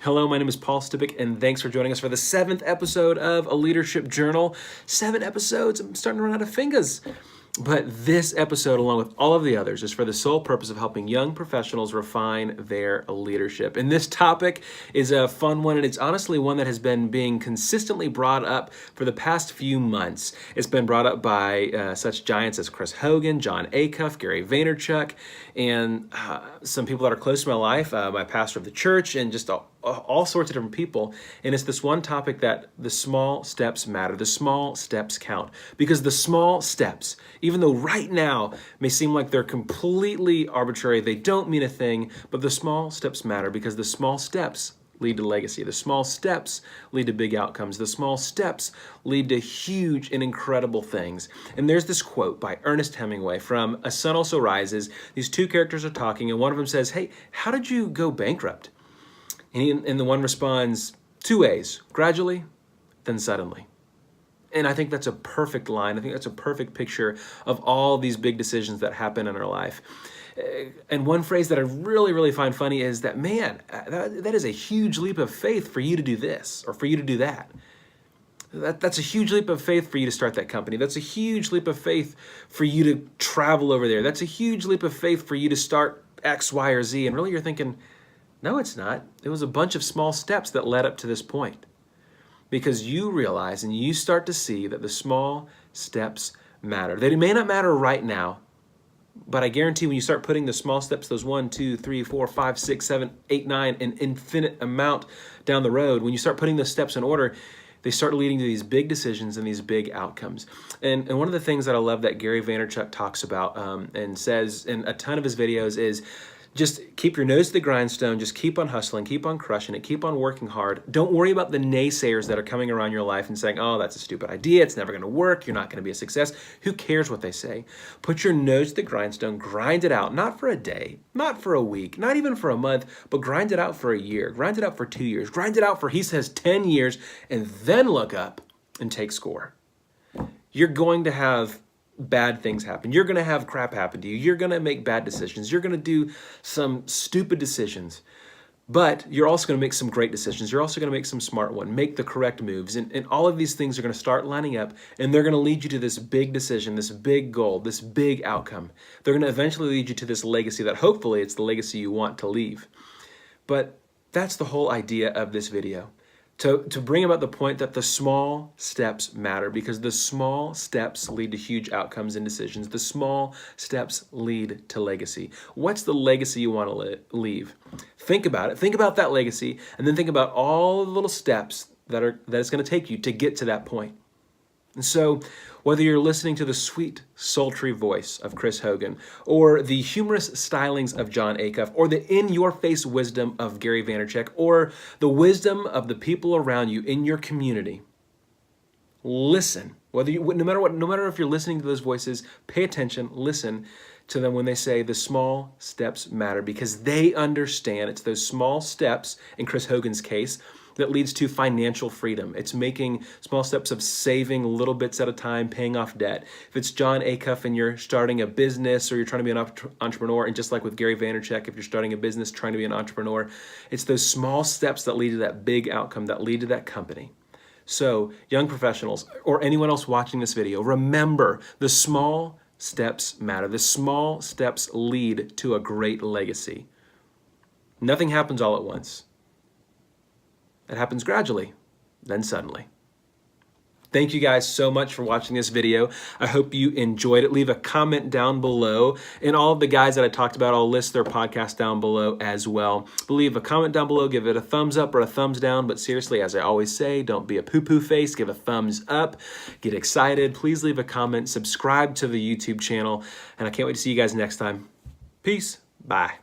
Hello, my name is Paul Stibik, and thanks for joining us for the 7th episode of A Leadership Journal. 7 episodes, I'm starting to run out of fingers. But this episode, along with all of the others, is for the sole purpose of helping young professionals refine their leadership. And this topic is a fun one, and it's honestly one that has been being consistently brought up for the past few months. It's been brought up by such giants as Chris Hogan, John Acuff, Gary Vaynerchuk, and some people that are close to my life, my pastor of the church, and just all sorts of different people. And it's this one topic that the small steps matter. The small steps count. Because the small steps, even though right now may seem like they're completely arbitrary, they don't mean a thing, but the small steps matter because the small steps lead to legacy. The small steps lead to big outcomes. The small steps lead to huge and incredible things. And there's this quote by Ernest Hemingway from A Sun Also Rises. These two characters are talking, and one of them says, "Hey, how did you go bankrupt?" And the one responds, 2 ways, gradually, then suddenly. And I think that's a perfect line. I think that's a perfect picture of all these big decisions that happen in our life. And one phrase that I really, really find funny is that, man, that is a huge leap of faith for you to do this or for you to do that. That's a huge leap of faith for you to start that company. That's a huge leap of faith for you to travel over there. That's a huge leap of faith for you to start X, Y, or Z. And really you're thinking, no, it's not. It was a bunch of small steps that led up to this point. Because you realize and you start to see that the small steps matter. They may not matter right now, but I guarantee when you start putting the small steps, those 1, 2, 3, 4, 5, 6, 7, 8, 9, an infinite amount down the road, when you start putting those steps in order, they start leading to these big decisions and these big outcomes. And one of the things that I love that Gary Vaynerchuk talks about and says in a ton of his videos is, just keep your nose to the grindstone, just keep on hustling, keep on crushing it, keep on working hard. Don't worry about the naysayers that are coming around your life and saying, oh, that's a stupid idea, it's never gonna work, you're not gonna be a success. Who cares what they say? Put your nose to the grindstone, grind it out, not for a day, not for a week, not even for a month, but grind it out for a year, grind it out for 2 years, grind it out for, he says, 10 years, and then look up and take score. You're going to have bad things happen. You're going to have crap happen to you. You're going to make bad decisions. You're going to do some stupid decisions, but you're also going to make some great decisions. You're also going to make some smart ones, make the correct moves. And all of these things are going to start lining up, and they're going to lead you to this big decision, this big goal, this big outcome. They're going to eventually lead you to this legacy that hopefully it's the legacy you want to leave. But that's the whole idea of this video. To bring about the point that the small steps matter because the small steps lead to huge outcomes and decisions. The small steps lead to legacy. What's the legacy you want to leave? Think about it. Think about that legacy and then think about all the little steps that it's going to take you to get to that point. And so whether you're listening to the sweet, sultry voice of Chris Hogan or the humorous stylings of John Acuff or the in-your-face wisdom of Gary Vaynerchuk or the wisdom of the people around you in your community, listen. No matter if you're listening to those voices, pay attention, listen to them when they say the small steps matter because they understand it's those small steps, in Chris Hogan's case, that leads to financial freedom. It's making small steps of saving little bits at a time, paying off debt. If it's John Acuff and you're starting a business or you're trying to be an entrepreneur, and just like with Gary Vaynerchuk, if you're starting a business, trying to be an entrepreneur, it's those small steps that lead to that big outcome, that lead to that company. So young professionals or anyone else watching this video, remember the small steps matter. The small steps lead to a great legacy. Nothing happens all at once. It happens gradually, then suddenly. Thank you guys so much for watching this video. I hope you enjoyed it. Leave a comment down below. And all of the guys that I talked about, I'll list their podcast down below as well. Leave a comment down below. Give it a thumbs up or a thumbs down. But seriously, as I always say, don't be a poo-poo face. Give a thumbs up. Get excited. Please leave a comment. Subscribe to the YouTube channel. And I can't wait to see you guys next time. Peace. Bye.